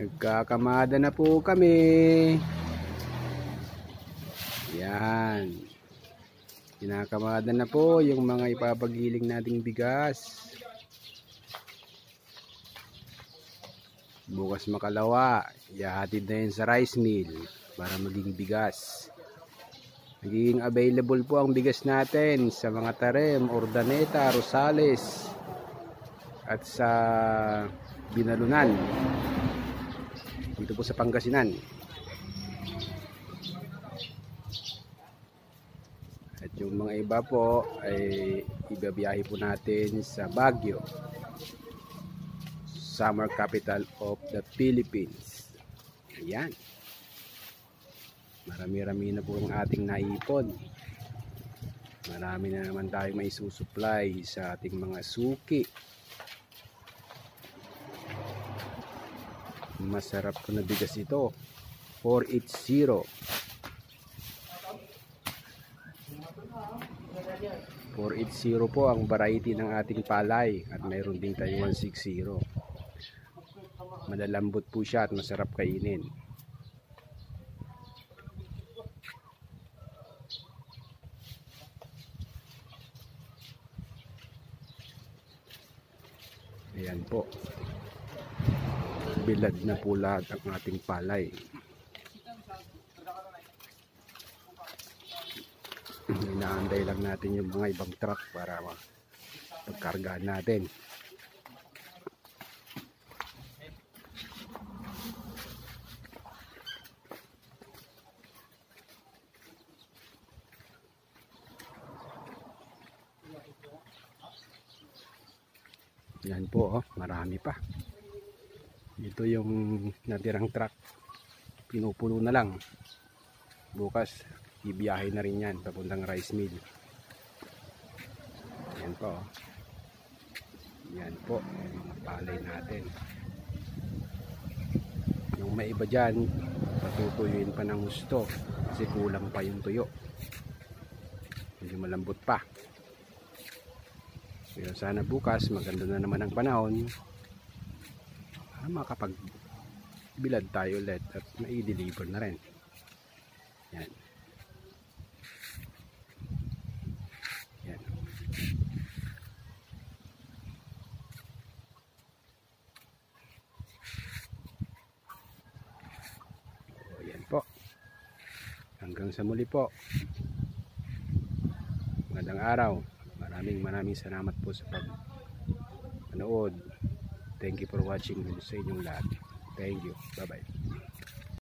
Nagkakamada na po kami. Yan. Kinakamada na po yung mga ipapagiling nating bigas. Bukas makalawa, ihahatid na yun sa rice mill para maging bigas. Nagiging available po ang bigas natin sa mga Tarem, Urdaneta, Rosales at sa Binalunan. Dito po sa Pangasinan. At yung mga iba po ay ibibiyahe po natin sa Baguio, summer capital of the Philippines. Ayan. Marami-rami na po ang ating naipon. Marami na naman tayong may susupply sa ating mga suki. Masarap ko na bigas ito. 480. 480 po ang variety ng ating palay. At mayroon din tayong 160. Malalambot po siya at masarap kainin. Ayan po. Bilad na po lahat ang ating palay. Inaantay lang natin yung mga ibang truck para pagkargaan natin. Yan po, oh, marami pa. Ito yung natirang truck. Pinupuno na lang. Bukas, ibiyahe na rin yan papuntang rice mill. Yan po. Yan po, yung mga palay natin. Yung may iba dyan, patutuyuin pa ng gusto kasi kulang pa yung tuyo. Medyo malambot pa. Pero sana bukas, maganda na naman ang panahon. Makapagbilad tayo ulit at mai-deliver na rin. Yan. Yan. O, yan po. Hanggang sa muli po. Magandang araw. Maraming salamat po sa pag-manood. Thank you for watching sa inyong lahat. Thank you. Bye-bye.